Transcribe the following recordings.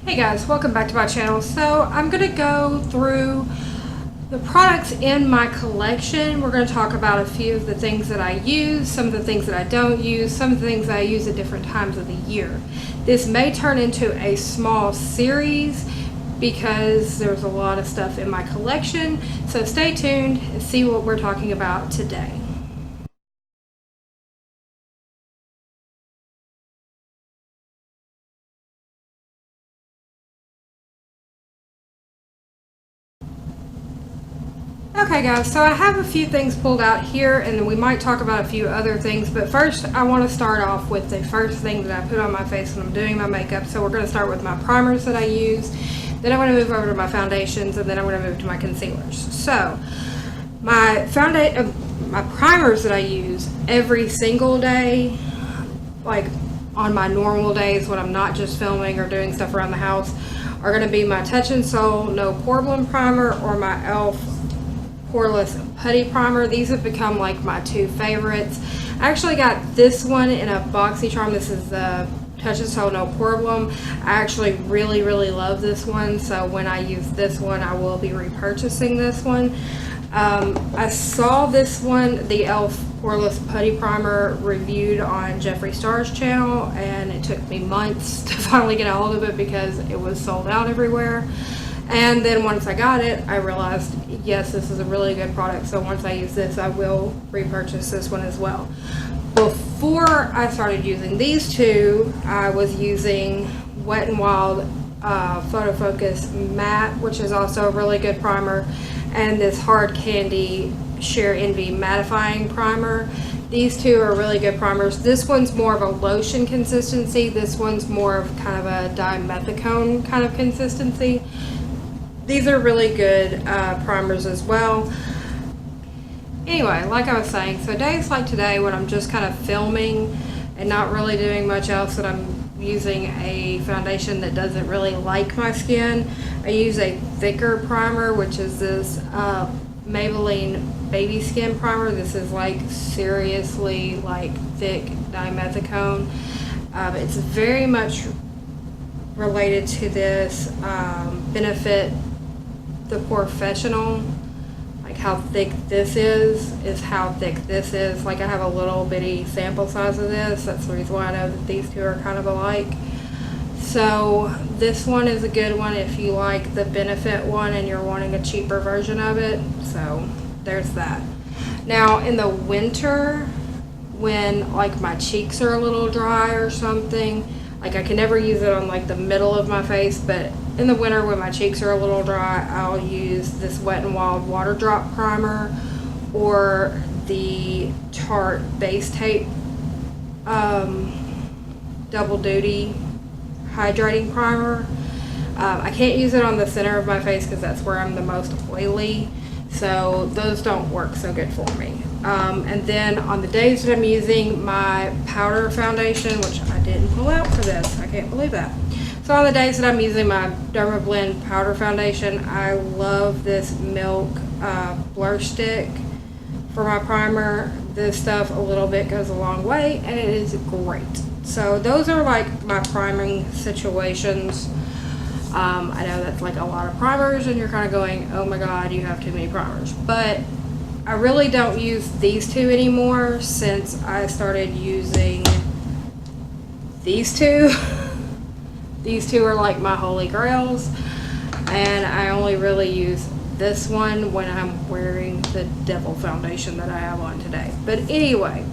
Hey guys, welcome back to my channel. So I'm going to go through the products in my collection. We're going to talk about a few of the things that I use, some of the things that I don't use, some of the things that I use at different times of the year. This may turn into a small series because there's a lot of stuff in my collection. So stay tuned and see what we're talking about today. Okay guys, so I have a few things pulled out here and we might talk about a few other things, but first I want to start off with the first thing that I put on my face when I'm doing my makeup. So we're going to start with my primers that I use, then I'm going to move over to my foundations, and then I'm going to move to my concealers. So my primers that I use every single day, like on my normal days when I'm not just filming or doing stuff around the house, are going to be my Touch in Sol No Pore Primer or my e.l.f. Poreless Putty Primer. These have become like my two favorites. I actually got this one in a BoxyCharm. This is the Touch in Sol No Pore. I actually really love this one, so when I use this one I will be repurchasing this one. I saw this one, the e.l.f. Poreless Putty Primer, reviewed on Jeffree Star's channel, and it took me months to finally get a hold of it because it was sold out everywhere. And then once I got it, I realized, yes, this is a really good product. So once I use this, I will repurchase this one as well. Before I started using these two, I was using Wet n Wild Photo Focus Matte, which is also a really good primer, and this Hard Candy Sheer Envy Mattifying Primer. These two are really good primers. This one's more of a lotion consistency. This one's more of kind of a dimethicone kind of consistency. These are really good primers as well. Anyway, like I was saying, so days like today when I'm just kind of filming and not really doing much else, and I'm using a foundation that doesn't really like my skin, I use a thicker primer, which is this Maybelline Baby Skin Primer. This is like seriously like thick dimethicone. It's very much related to this Benefit the Porefessional. Like how thick this is how thick this is. Like I have a little bitty sample size of this. That's the reason why I know that these two are kind of alike. So this one is a good one if you like the Benefit one and you're wanting a cheaper version of it. So there's that. Now in the winter, when like my cheeks are a little dry or something, like I can never use it on like the middle of my face, but in the winter when my cheeks are a little dry, I'll use this Wet n Wild Water Drop Primer or the Tarte Base Tape Double Duty Hydrating Primer. I can't use it on the center of my face because that's where I'm the most oily, so those don't work so good for me. And then on the days that I'm using my powder foundation, which I didn't pull out for this, I can't believe that. So on the days that I'm using my Dermablend powder foundation, I love this Milk Blur Stick for my primer. This stuff a little bit goes a long way and it is great. So those are like my priming situations. I know that's like a lot of primers and you're kind of going, oh my god, you have too many primers. But I really don't use these two anymore since I started using these two. These two are like my holy grails, and I only really use this one when I'm wearing the Devil foundation that I have on today. But anyway,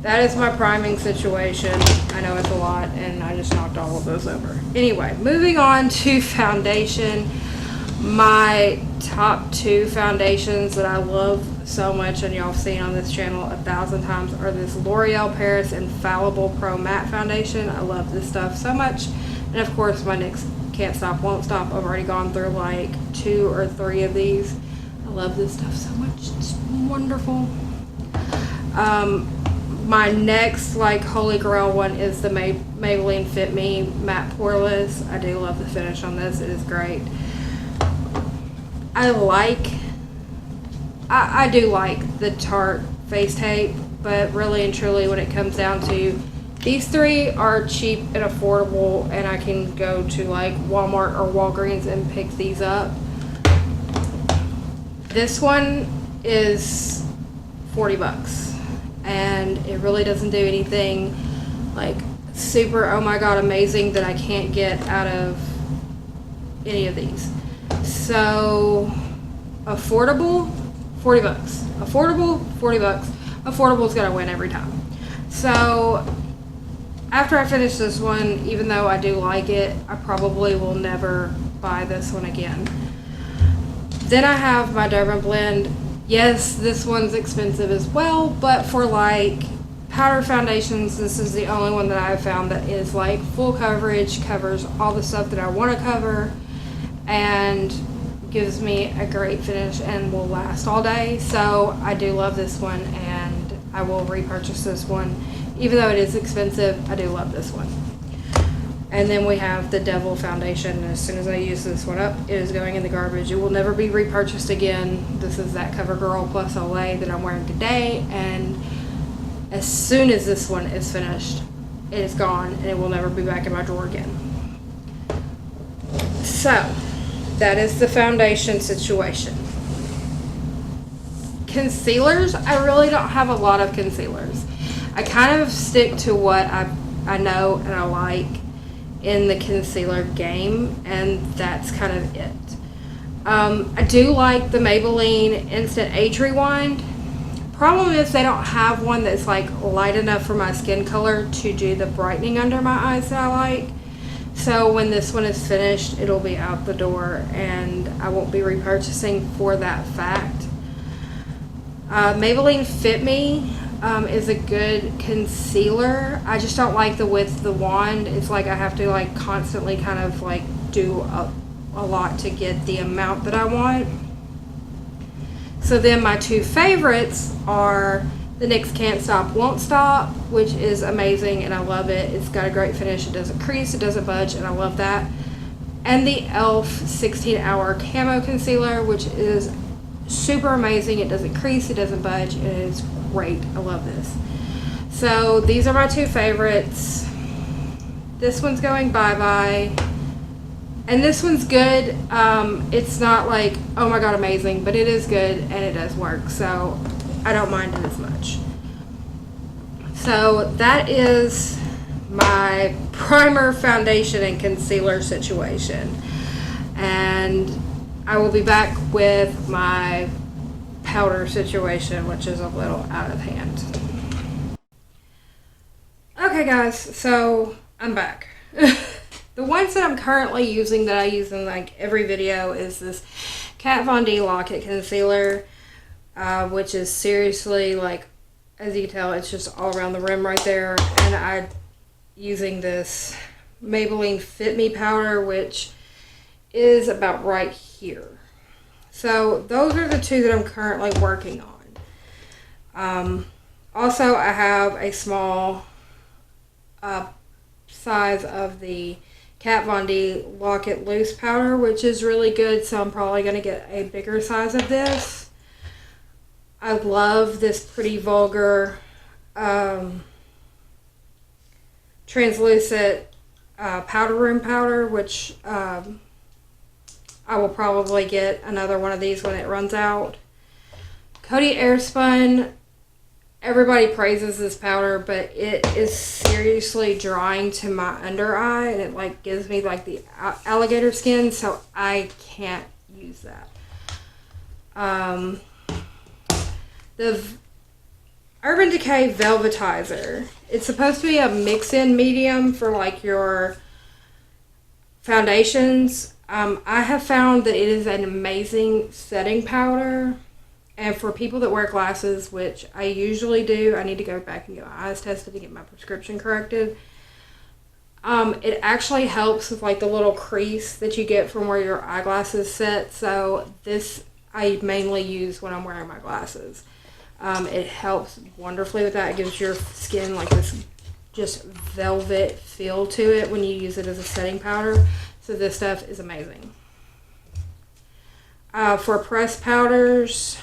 that is my priming situation. I know it's a lot and I just knocked all of those over. Anyway, moving on to foundation. My top two foundations that I love so much, and y'all have seen on this channel 1,000 times, are this L'Oreal Paris Infallible Pro Matte Foundation. I love this stuff so much. And of course my NYX Can't Stop Won't Stop. I've already gone through like 2 or 3 of these. I love this stuff so much. It's wonderful. My next like holy grail one is the Maybelline Fit Me Matte Poreless. I do love the finish on this. It is great. I do like the Tarte Face Tape, but really and truly when it comes down to These three are cheap and affordable, and I can go to like Walmart or Walgreens and pick these up. This one is 40 bucks, and it really doesn't do anything like super, oh my god, amazing that I can't get out of any of these. So, affordable, 40 bucks. Affordable, 40 bucks. Affordable's gonna win every time. So, after I finish this one, even though I do like it, I probably will never buy this one again. Then I have my Durban Blend. Yes, this one's expensive as well, but for like powder foundations, this is the only one that I've found that is like full coverage, covers all the stuff that I want to cover, and gives me a great finish and will last all day. So I do love this one, and I will repurchase this one. Even though it is expensive, I do love this one. And then we have the Devil Foundation. As soon as I use this one up, it is going in the garbage. It will never be repurchased again. This is that CoverGirl Plus Olay that I'm wearing today, and as soon as this one is finished, it is gone, and it will never be back in my drawer again. So, that is the foundation situation. Concealers, I really don't have a lot of concealers. I kind of stick to what I know and I like in the concealer game, and that's kind of it. I do like the Maybelline Instant Age Rewind. Problem is they don't have one that's like light enough for my skin color to do the brightening under my eyes that I like. So when this one is finished, it'll be out the door, and I won't be repurchasing for that fact. Maybelline Fit Me is a good concealer. I just don't like the width of the wand. It's like I have to like constantly kind of like do a lot to get the amount that I want. So then my two favorites are the NYX Can't Stop Won't Stop, which is amazing and I love it. It's got a great finish. It doesn't crease, it doesn't budge, and I love that. And the e.l.f. 16 Hour Camo Concealer, which is super amazing. It doesn't crease, it doesn't budge, and it is great. I love this. So these are my two favorites. This one's going bye-bye. And this one's good. It's not like, oh my god, amazing, but it is good and it does work. So I don't mind it as much. So that is my primer, foundation, and concealer situation. And I will be back with my powder situation, which is a little out of hand. Okay guys, so I'm back. The ones that I'm currently using, that I use in like every video, is this Kat Von D Lock-It Concealer, which is seriously, like, as you can tell, it's just all around the rim right there. And I'm using this Maybelline Fit Me powder, which is about right here. So those are the two that I'm currently working on. Also, I have a small size of the Kat Von D Lock-It Loose powder, which is really good, so I'm probably going to get a bigger size of this. I love this Pretty Vulgar translucent powder room powder, which I will probably get another one of these when it runs out. Coty Airspun, everybody praises this powder, but it is seriously drying to my under eye, and it like gives me like the alligator skin, so I can't use that. The Urban Decay Velvetizer. It's supposed to be a mix-in medium for like your foundations. I have found that it is an amazing setting powder. And for people that wear glasses, which I usually do, I need to go back and get my eyes tested to get my prescription corrected. It actually helps with like the little crease that you get from where your eyeglasses sit. So this I mainly use when I'm wearing my glasses. It helps wonderfully with that. It gives your skin like this just velvet feel to it when you use it as a setting powder. So this stuff is amazing. For pressed powders,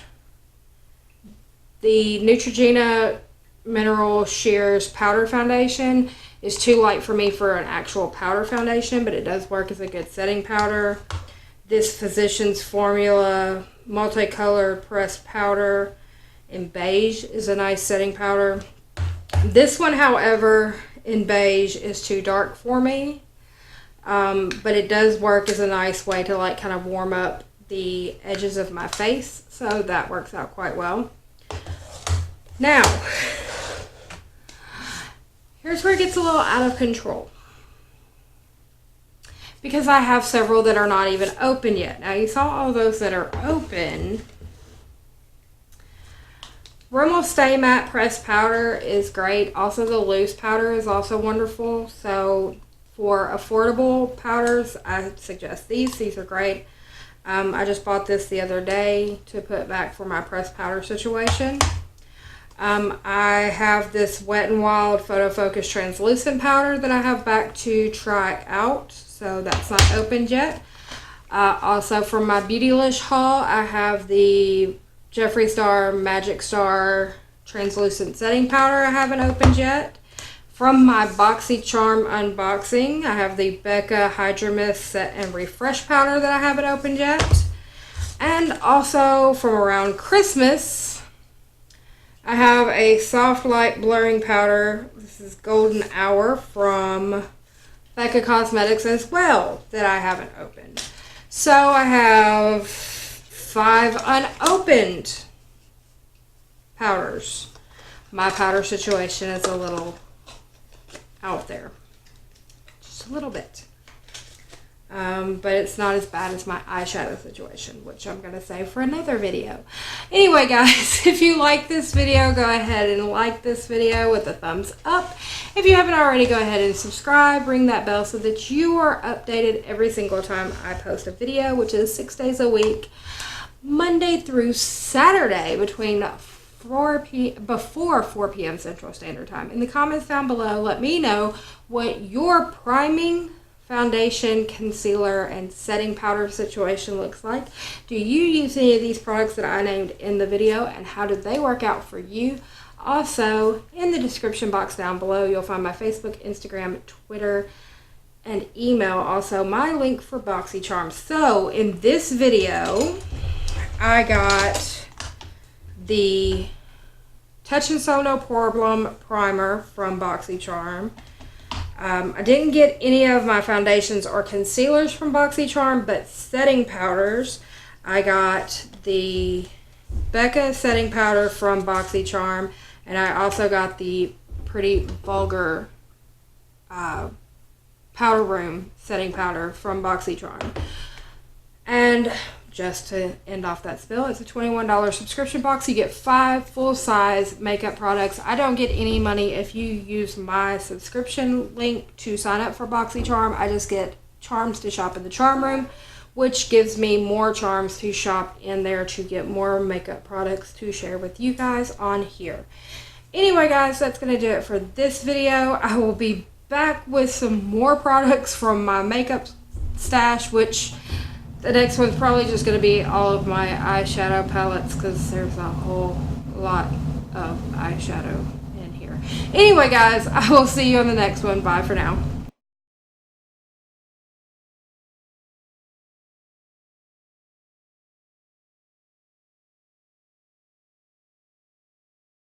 the Neutrogena Mineral Shears Powder Foundation is too light for me for an actual powder foundation, but it does work as a good setting powder. This Physicians Formula Multicolored Pressed Powder in beige is a nice setting powder. This one, however, in beige is too dark for me, but it does work as a nice way to like kind of warm up the edges of my face, so that works out quite well. Now, here's where it gets a little out of control, because I have several that are not even open yet. Now, you saw all those that are open. Rimmel Stay Matte Pressed Powder is great. Also, the loose powder is also wonderful. So, for affordable powders, I suggest these. These are great. I just bought this the other day to put back for my pressed powder situation. I have this Wet n Wild Photo Focus Translucent Powder that I have back to try out. So, that's not opened yet. Also, from my Beautylish haul, I have the Jeffree Star Magic Star Translucent Setting Powder I haven't opened yet. From my BoxyCharm unboxing, I have the Becca Hydra Mist Set and Refresh Powder that I haven't opened yet. And also from around Christmas, I have a Soft Light Blurring Powder. This is Golden Hour from Becca Cosmetics as well that I haven't opened. So I have 5 unopened powders. My powder situation is a little out there. Just a little bit. But it's not as bad as my eyeshadow situation, which I'm going to save for another video. Anyway, guys, if you like this video, go ahead and like this video with a thumbs up. If you haven't already, go ahead and subscribe. Ring that bell so that you are updated every single time I post a video, which is 6 days a week, Monday through Saturday between before 4 p.m. Central Standard Time. In the comments down below, let me know what your priming, foundation, concealer, and setting powder situation looks like. Do you use any of these products that I named in the video, and how did they work out for you? Also, in the description box down below, you'll find my Facebook, Instagram, Twitter, and email. Also, my link for BoxyCharm. So, in this video, I got the Touch and Sew No Problem Primer from BoxyCharm. I didn't get any of my foundations or concealers from BoxyCharm, but setting powders. I got the Becca setting powder from BoxyCharm, and I also got the Pretty Vulgar Powder Room setting powder from BoxyCharm. And just to end off that spill, it's a $21 subscription box. You get 5 full-size makeup products. I don't get any money if you use my subscription link to sign up for BoxyCharm. I just get charms to shop in the charm room, which gives me more charms to shop in there to get more makeup products to share with you guys on here. Anyway, guys, that's going to do it for this video. I will be back with some more products from my makeup stash, which the next one's probably just going to be all of my eyeshadow palettes, because there's a whole lot of eyeshadow in here. Anyway, guys, I will see you on the next one. Bye for now.